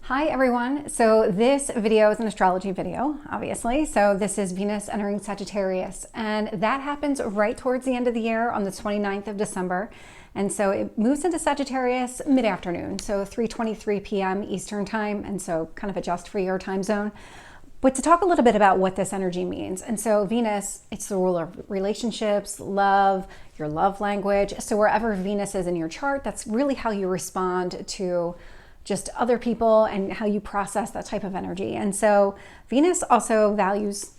Hi everyone. So this video is an astrology video, obviously. So this is Venus entering Sagittarius, and that happens right towards the end of the year on the 29th of December. And so it moves into Sagittarius mid-afternoon, so 3:23 p.m. Eastern time, and so kind of adjust for your time zone. But to talk a little bit about what this energy means. And so Venus, it's the ruler of relationships, love, your love language. So wherever Venus is in your chart, that's really how you respond to just other people and how you process that type of energy. And so Venus also values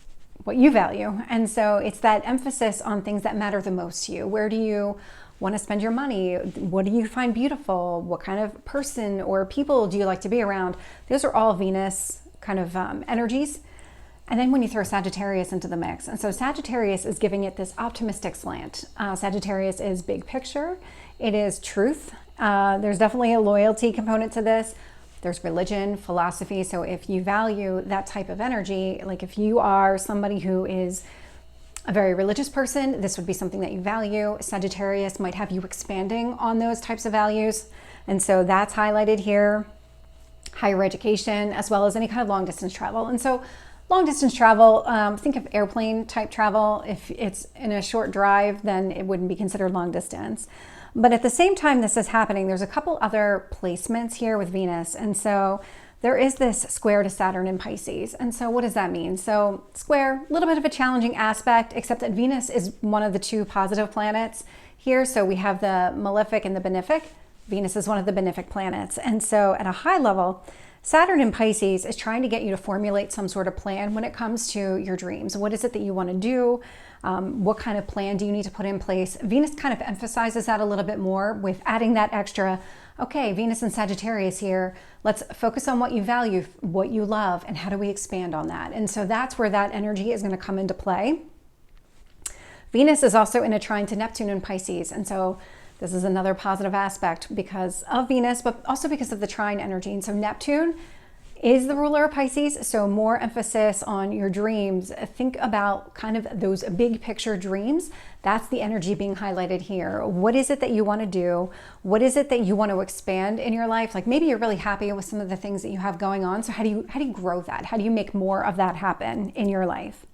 what you value. And so it's that emphasis on things that matter the most to you. Where do you want to spend your money? What do you find beautiful? What kind of person or people do you like to be around? Those are all Venus kind of energies. And then when you throw Sagittarius into the mix, and so Sagittarius is giving it this optimistic slant. Sagittarius is big picture. It is truth. There's definitely a loyalty component to this. There's religion, philosophy. So if you value that type of energy, like if you are somebody who is a very religious person, this would be something that you value. Sagittarius might have you expanding on those types of values. And so that's highlighted here. Higher education, as well as any kind of long distance travel. And so long distance travel, think of airplane type travel. If it's in a short drive, then it wouldn't be considered long distance. But at the same time this is happening, there's a couple other placements here with Venus. And so there is this square to Saturn in Pisces. And so what does that mean? So square, a little bit of a challenging aspect, except that Venus is one of the two positive planets here. So we have the malefic and the benefic. Venus is one of the benefic planets. And so at a high level, Saturn in Pisces is trying to get you to formulate some sort of plan when it comes to your dreams. What is it that you want to do? What kind of plan do you need to put in place? Venus kind of emphasizes that a little bit more with adding that extra, okay, Venus and Sagittarius here, let's focus on what you value, what you love, and how do we expand on that? And so that's where that energy is going to come into play. Venus is also in a trine to Neptune in Pisces. And so this is another positive aspect because of Venus, but also because of the trine energy. And so Neptune is the ruler of Pisces, so more emphasis on your dreams. Think about kind of those big picture dreams. That's the energy being highlighted here. What is it that you want to do? What is it that you want to expand in your life? Like maybe you're really happy with some of the things that you have going on. So how do you grow that? How do you make more of that happen in your life?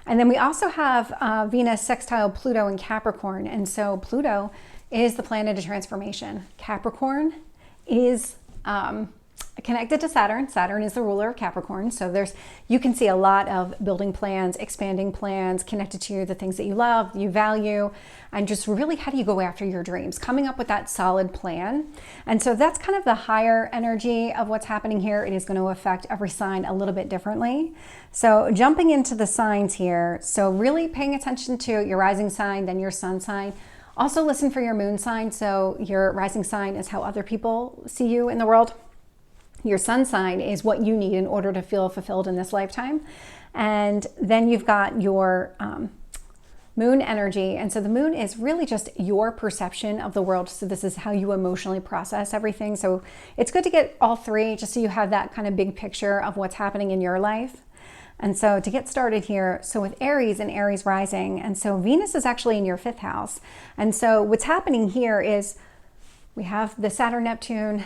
And then we also have Venus sextile Pluto in Capricorn. And so Pluto is the planet of transformation. Capricorn is connected to Saturn. Saturn is the ruler of Capricorn. So you can see a lot of building plans, expanding plans connected to the things that you love, you value, and just really how do you go after your dreams, coming up with that solid plan. And so that's kind of the higher energy of what's happening here. It is going to affect every sign a little bit differently. So jumping into the signs here. So really paying attention to your rising sign, then your sun sign. Also listen for your moon sign. So your rising sign is how other people see you in the world. Your sun sign is what you need in order to feel fulfilled in this lifetime. And then you've got your moon energy. And so the moon is really just your perception of the world. So this is how you emotionally process everything. So it's good to get all three just so you have that kind of big picture of what's happening in your life. And so to get started here, so with Aries and Aries rising, and so Venus is actually in your fifth house. And so what's happening here is we have the Saturn, Neptune,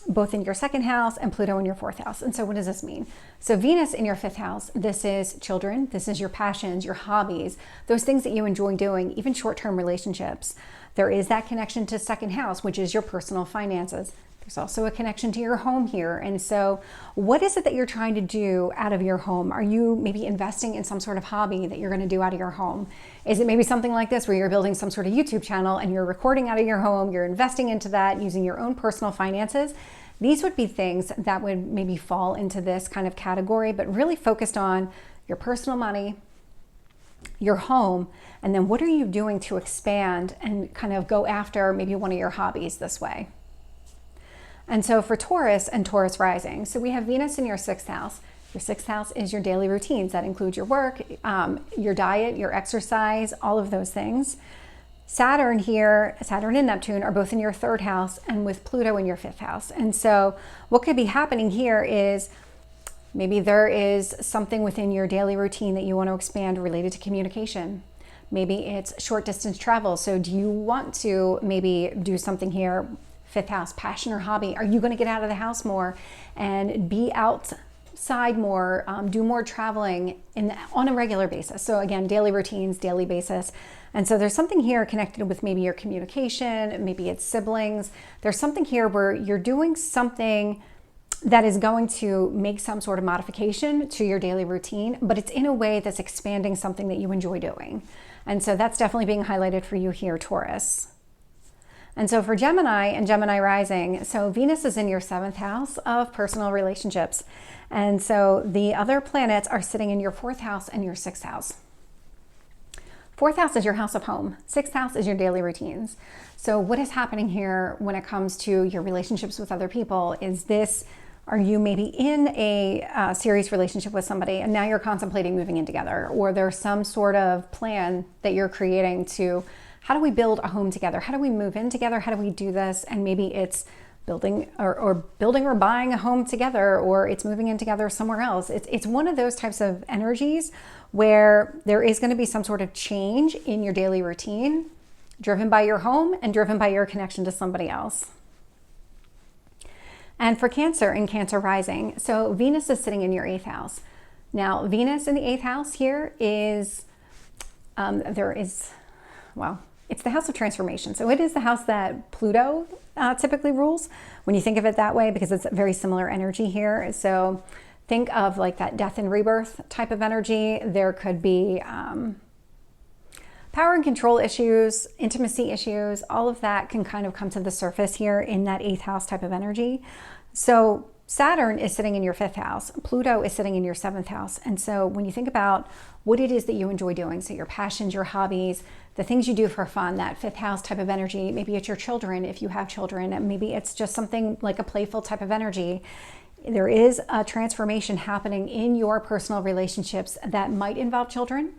both in your second house and Pluto in your fourth house. And so what does this mean? So Venus in your fifth house, this is children, this is your passions, your hobbies, those things that you enjoy doing, even short-term relationships. There is that connection to second house, which is your personal finances. There's also a connection to your home here. And so what is it that you're trying to do out of your home? Are you maybe investing in some sort of hobby that you're going to do out of your home? Is it maybe something like this where you're building some sort of YouTube channel and you're recording out of your home, you're investing into that using your own personal finances? These would be things that would maybe fall into this kind of category, but really focused on your personal money, your home, and then what are you doing to expand and kind of go after maybe one of your hobbies this way? And so for Taurus and Taurus rising, so we have Venus in your sixth house. Your sixth house is your daily routines. That includes your work, your diet, your exercise, all of those things. Saturn here, Saturn and Neptune are both in your third house and with Pluto in your fifth house. And so what could be happening here is maybe there is something within your daily routine that you want to expand related to communication. Maybe it's short distance travel. So do you want to maybe do something here fifth house, passion or hobby. Are you going to get out of the house more and be outside more, do more traveling on a regular basis? So again, daily routines, daily basis. And so there's something here connected with maybe your communication, maybe it's siblings. There's something here where you're doing something that is going to make some sort of modification to your daily routine, but it's in a way that's expanding something that you enjoy doing. And so that's definitely being highlighted for you here, Taurus. And so for Gemini and Gemini rising, so Venus is in your 7th house of personal relationships. And so the other planets are sitting in your 4th house and your 6th house. 4th house is your house of home. 6th house is your daily routines. So what is happening here when it comes to your relationships with other people? Are you maybe in a serious relationship with somebody and now you're contemplating moving in together, or there's some sort of plan that you're creating to, how do we build a home together? How do we move in together? How do we do this? And maybe it's building or buying a home together, or it's moving in together somewhere else. It's one of those types of energies where there is going to be some sort of change in your daily routine, driven by your home and driven by your connection to somebody else. And for Cancer and Cancer rising, so Venus is sitting in your 8th house. Now, Venus in the 8th house here is, it's the house of transformation. So it is the house that Pluto typically rules, when you think of it that way, because it's a very similar energy here. So think of like that death and rebirth type of energy. There could be power and control issues, intimacy issues, all of that can kind of come to the surface here in that 8th house type of energy. So Saturn is sitting in your 5th house. Pluto is sitting in your 7th house. And so when you think about what it is that you enjoy doing, so your passions, your hobbies, the things you do for fun, that 5th house type of energy, maybe it's your children, if you have children, and maybe it's just something like a playful type of energy. There is a transformation happening in your personal relationships that might involve children.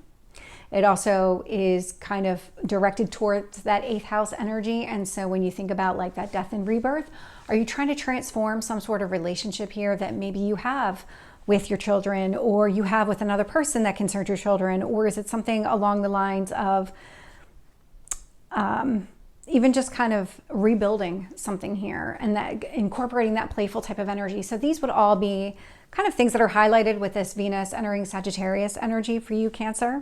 It also is kind of directed towards that 8th house energy. And so when you think about like that death and rebirth, are you trying to transform some sort of relationship here that maybe you have with your children, or you have with another person that concerns your children? Or is it something along the lines of even just kind of rebuilding something here and that incorporating that playful type of energy? So these would all be kind of things that are highlighted with this Venus entering Sagittarius energy for you, Cancer.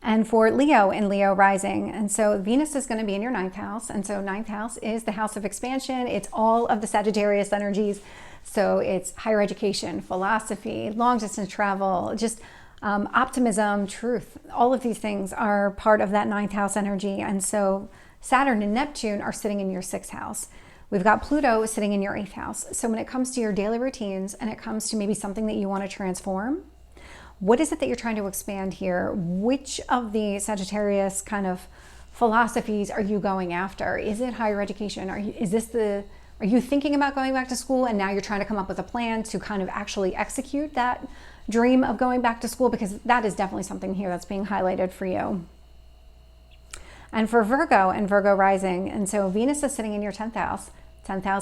And for Leo and Leo rising, and so Venus is going to be in your 9th house, and so 9th house is the house of expansion. It's all of the Sagittarius energies, so it's higher education, philosophy, long distance travel, just optimism, truth. All of these things are part of that 9th house energy. And so Saturn and Neptune are sitting in your 6th house. We've got Pluto sitting in your 8th house. So when it comes to your daily routines and it comes to maybe something that you want to transform, what is it that you're trying to expand here? Which of the Sagittarius kind of philosophies are you going after? Is it higher education? Are you thinking about going back to school and now you're trying to come up with a plan to kind of actually execute that dream of going back to school? Because that is definitely something here that's being highlighted for you. And for Virgo and Virgo rising, and so Venus is sitting in your 10th house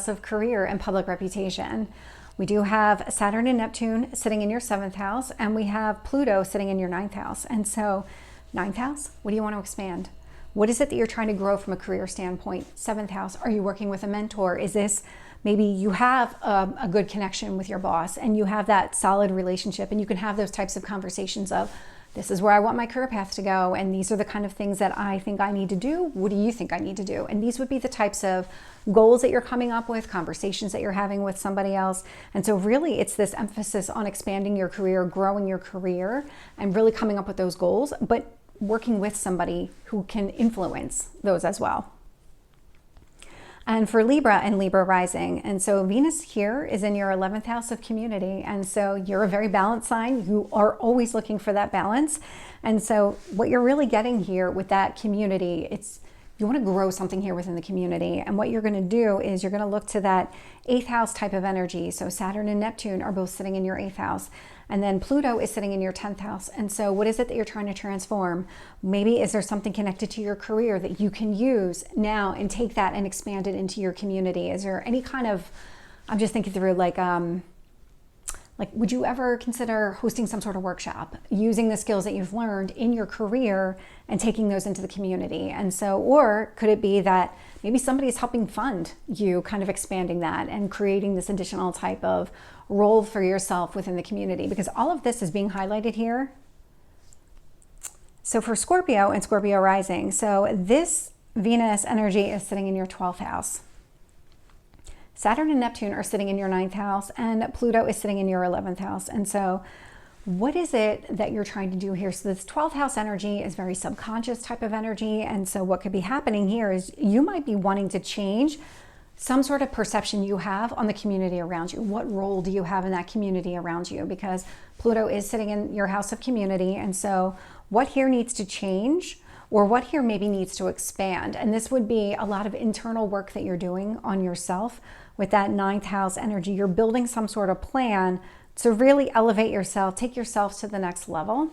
of career and public reputation. We do have Saturn and Neptune sitting in your 7th house, and we have Pluto sitting in your 9th house. And so 9th house, what do you want to expand? What is it that you're trying to grow from a career standpoint? 7th house, are you working with a mentor? Is this maybe you have a good connection with your boss and you have that solid relationship, and you can have those types of conversations of, this is where I want my career path to go, and these are the kind of things that I think I need to do. What do you think I need to do? And these would be the types of goals that you're coming up with, conversations that you're having with somebody else. And so really it's this emphasis on expanding your career, growing your career, and really coming up with those goals, but working with somebody who can influence those as well. And for Libra and Libra rising, and so Venus here is in your 11th house of community. And so you're a very balanced sign. You are always looking for that balance. And so what you're really getting here with that community, you want to grow something here within the community. And what you're going to do is you're going to look to that 8th house type of energy. So Saturn and Neptune are both sitting in your 8th house. And then Pluto is sitting in your 10th house. And so what is it that you're trying to transform? Maybe is there something connected to your career that you can use now and take that and expand it into your community? Is there any kind of, I'm just thinking through like Like, would you ever consider hosting some sort of workshop, using the skills that you've learned in your career and taking those into the community? And so, or could it be that maybe somebody is helping fund you, kind of expanding that and creating this additional type of role for yourself within the community? Because all of this is being highlighted here. So for Scorpio and Scorpio rising, so this Venus energy is sitting in your 12th house. Saturn and Neptune are sitting in your 9th house, and Pluto is sitting in your 11th house. And so what is it that you're trying to do here? So this 12th house energy is very subconscious type of energy. And so what could be happening here is you might be wanting to change some sort of perception you have on the community around you. What role do you have in that community around you? Because Pluto is sitting in your house of community. And so what here needs to change, or what here maybe needs to expand? And this would be a lot of internal work that you're doing on yourself with that 9th house energy. You're building some sort of plan to really elevate yourself, take yourself to the next level.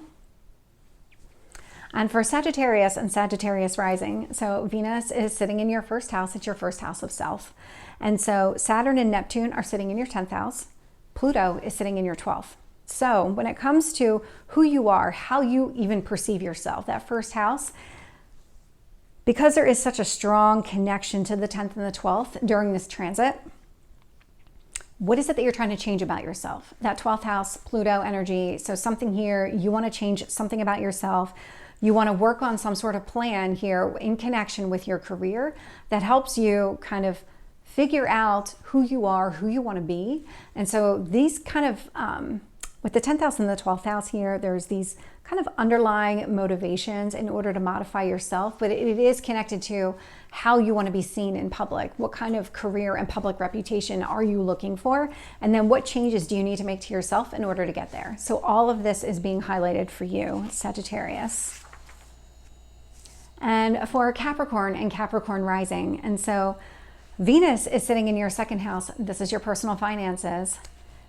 And for Sagittarius and Sagittarius rising, so Venus is sitting in your 1st house. It's your 1st house of self. And so Saturn and Neptune are sitting in your 10th house. Pluto is sitting in your 12th. So when it comes to who you are, how you even perceive yourself, that 1st house, because there is such a strong connection to the 10th and the 12th during this transit, what is it that you're trying to change about yourself? That 12th house, Pluto energy. So something here, you want to change something about yourself. You want to work on some sort of plan here in connection with your career that helps you kind of figure out who you are, who you want to be. And so these kind of, with the 10th house and the 12th house here, there's these kind of underlying motivations in order to modify yourself, but it is connected to how you want to be seen in public. What kind of career and public reputation are you looking for? And then what changes do you need to make to yourself in order to get there? So all of this is being highlighted for you, Sagittarius. And for Capricorn and Capricorn rising, and so Venus is sitting in your 2nd house. This is your personal finances.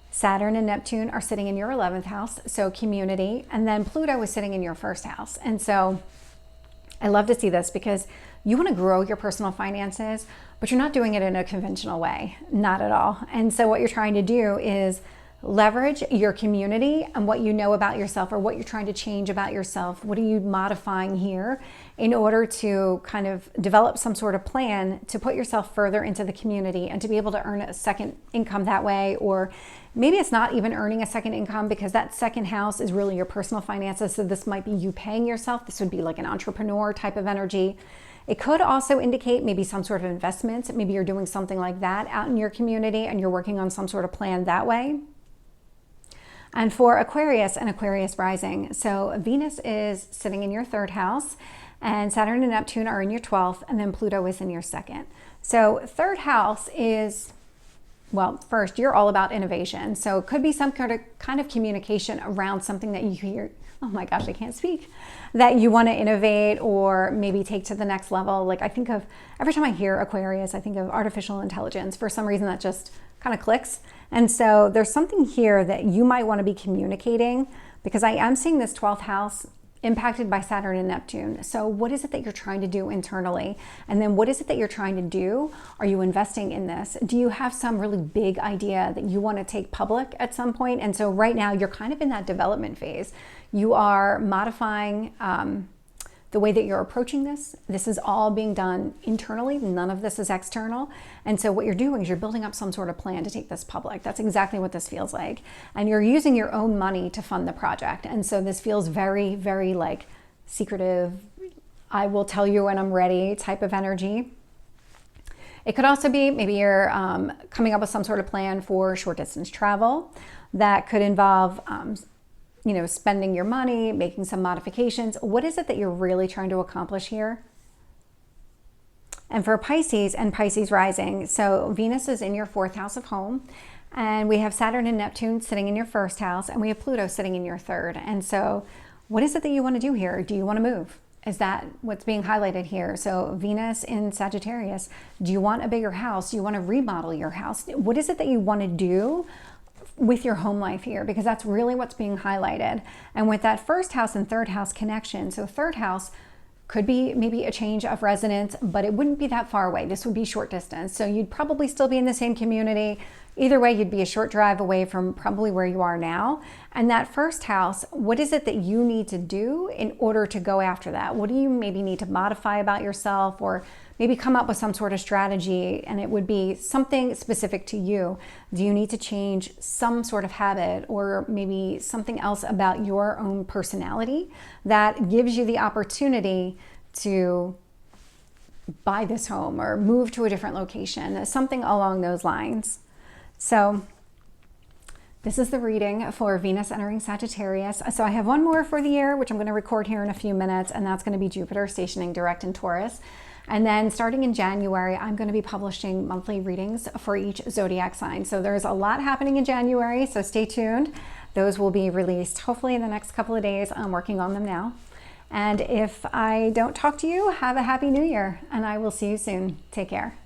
Saturn and Neptune are sitting in your 11th house, so community, and then Pluto is sitting in your 1st house. And so I love to see this because you want to grow your personal finances, but you're not doing it in a conventional way, not at all. And so what you're trying to do is leverage your community and what you know about yourself, or what you're trying to change about yourself. What are you modifying here in order to kind of develop some sort of plan to put yourself further into the community and to be able to earn a second income that way? Or maybe it's not even earning a second income, because that 2nd house is really your personal finances. So this might be you paying yourself. This would be like an entrepreneur type of energy. It could also indicate maybe some sort of investment. Maybe you're doing something like that out in your community and you're working on some sort of plan that way. And for Aquarius and Aquarius rising, so Venus is sitting in your 3rd house, and Saturn and Neptune are in your 12th, and then Pluto is in your 2nd. So 3rd house is, well, first, you're all about innovation. So it could be some kind of communication around something that you hear, oh my gosh, I can't speak, that you want to innovate or maybe take to the next level. Like, I think of, every time I hear Aquarius, I think of artificial intelligence. For some reason that just kind of clicks. And so there's something here that you might want to be communicating, because I am seeing this 12th house impacted by Saturn and Neptune. So what is it that you're trying to do internally? And then what is it that you're trying to do? Are you investing in this? Do you have some really big idea that you want to take public at some point? And so right now you're kind of in that development phase. You are modifying the way that you're approaching this. This is all being done internally. None of this is external. And so what you're doing is you're building up some sort of plan to take this public. That's exactly what this feels like. And you're using your own money to fund the project. And so this feels very, very like secretive, I will tell you when I'm ready type of energy. It could also be maybe you're coming up with some sort of plan for short distance travel that could involve spending your money, making some modifications. What is it that you're really trying to accomplish here? And for Pisces and Pisces rising, so Venus is in your 4th house of home, and we have Saturn and Neptune sitting in your 1st house, and we have Pluto sitting in your 3rd. And so what is it that you want to do here? Do you want to move? Is that what's being highlighted here? So Venus in Sagittarius, do you want a bigger house? Do you want to remodel your house? What is it that you want to do with your home life here? Because that's really what's being highlighted. And with that 1st house and 3rd house connection, so 3rd house could be maybe a change of residence, but it wouldn't be that far away. This would be short distance. So you'd probably still be in the same community, Either way, you'd be a short drive away from probably where you are now. And that first house, what is it that you need to do in order to go after that? What do you maybe need to modify about yourself, or maybe come up with some sort of strategy, and it would be something specific to you? Do you need to change some sort of habit, or maybe something else about your own personality that gives you the opportunity to buy this home or move to a different location, something along those lines? So this is the reading for Venus entering Sagittarius. So I have one more for the year, which I'm going to record here in a few minutes, and that's going to be Jupiter stationing direct in Taurus. And then starting in January, I'm going to be publishing monthly readings for each zodiac sign. So there's a lot happening in January, so stay tuned. Those will be released hopefully in the next couple of days. I'm working on them now. And if I don't talk to you, have a happy new year, and I will see you soon. Take care.